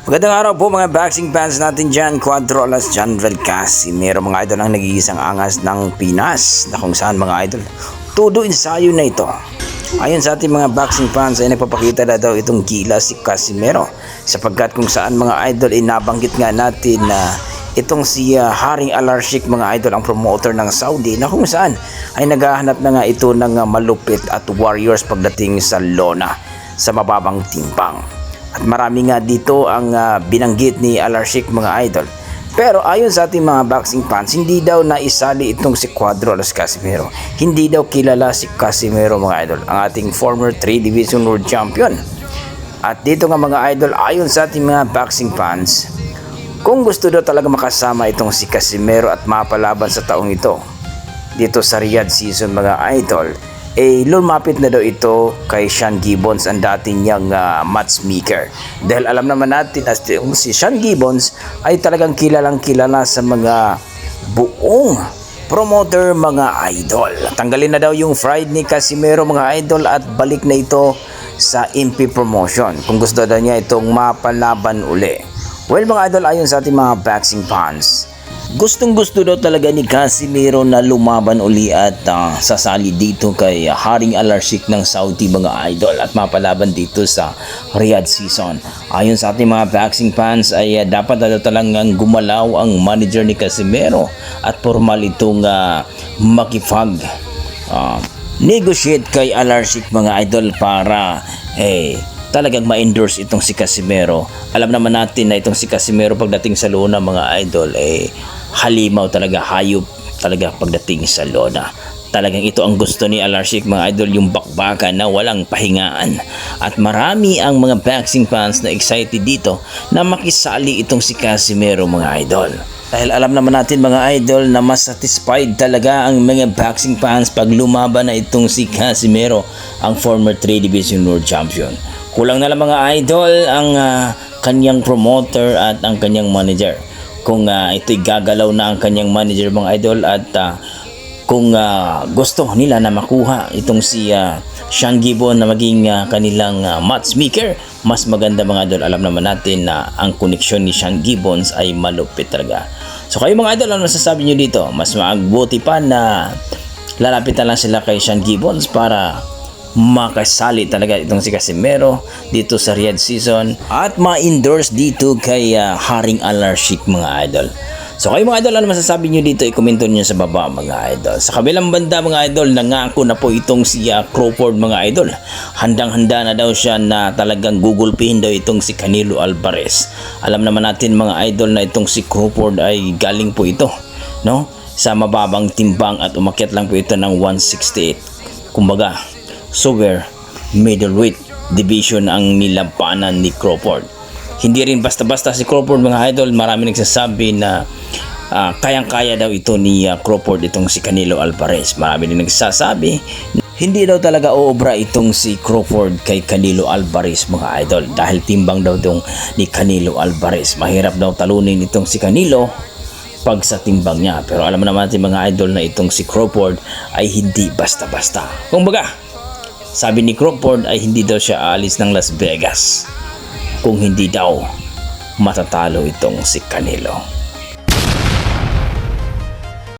Magandang araw po mga boxing fans natin dyan. Cuadrolas Janvel Casimero mga idol ang nag-iisang angas ng Pinas na kung saan mga idol todo ensayo na ito. Ayon sa ating mga boxing fans ay nagpapakita na daw itong gila si Casimero sapagkat kung saan mga idol inabanggit nga natin na itong si Haring Alarcik mga idol ang promoter ng Saudi na kung saan ay naghahanap na nga ito ng malupit at warriors pagdating sa lona sa mababang timbang. At marami nga dito ang binanggit ni Alarcik mga idol. Pero ayon sa ating mga boxing fans, hindi daw naisali itong si Cuadrolas Casimero. Hindi daw kilala si Casimero mga idol, ang ating former 3 Division World Champion. At dito nga mga idol, ayon sa ating mga boxing fans, kung gusto daw talaga makasama itong si Casimero at mapalaban sa taong ito, dito sa Riyadh season mga idol, lumapit na daw ito kay Sean Gibbons, ang dati niyang matchmaker. Dahil alam naman natin na si Sean Gibbons ay talagang kilalang kilala sa mga buong promoter mga idol. Tanggalin na daw yung pride ni Casimero mga idol at balik na ito sa MP Promotion kung gusto daw niya itong mapalaban uli. Well mga idol, ayon sa ating mga boxing fans, gustong gusto daw talaga ni Casimero na lumaban uli at sasali dito kay Haring Alarcik ng Saudi mga idol at mapalaban dito sa Riyadh season. Ayon sa ating mga boxing fans ay dapat na daw talagang gumalaw ang manager ni Casimero at formal itong makipag negotiate kay Alarcik mga idol para talagang ma-endorse itong si Casimero. Alam naman natin na itong si Casimero pagdating sa lona mga idol halimaw talaga, hayop talaga pagdating sa lona. Talagang ito ang gusto ni Alarcik mga idol, yung bakbakan na walang pahingaan. At marami ang mga boxing fans na excited dito na makisali itong si Casimero mga idol. Dahil alam naman natin mga idol na mas satisfied talaga ang mga boxing fans pag lumaban na itong si Casimero, ang former 3 Division World Champion. Kulang na lang mga idol ang kanyang promoter at ang kanyang manager. Kung ito'y gagalaw na ang kanyang manager mga idol at kung gusto nila na makuha itong si Sean Gibbons na maging kanilang matchmaker, mas maganda mga idol. Alam naman natin na ang koneksyon ni Sean Gibbons ay malupit talaga. So kayo mga idol, ano masasabi nyo dito? Mas maagbuti pa na lalapit na lang sila kay Sean Gibbons para makasali talaga itong si Casimero dito sa Riyadh season at ma-endorse dito kay Haring Alarcik mga idol. So kayo mga idol, ano masasabi nyo dito? I-komento nyo sa baba mga idol. Sa kabilang banda mga idol, nangako na po itong si Crawford mga idol. Handang-handa na daw siya na talagang gugulpihin daw itong si Canelo Alvarez. Alam naman natin mga idol na itong si Crawford ay galing po ito, no, sa mababang timbang at umakyat lang po ito ng 168. Kumbaga super middleweight division ang nilabanan ni Crawford. Hindi rin basta-basta si Crawford mga idol. Marami nagsasabi na kayang-kaya daw ito ni Crawford itong si Canelo Alvarez. Marami din nagsasabi hindi daw talaga uobra itong si Crawford kay Canelo Alvarez mga idol dahil timbang daw itong ni Canelo Alvarez. Mahirap daw talunin itong si Canelo pag sa timbang niya. Pero alam naman natin mga idol na itong si Crawford ay hindi basta-basta. Kumbaga, sabi ni Crawford ay hindi daw siya aalis ng Las Vegas kung hindi daw matatalo itong si Canelo.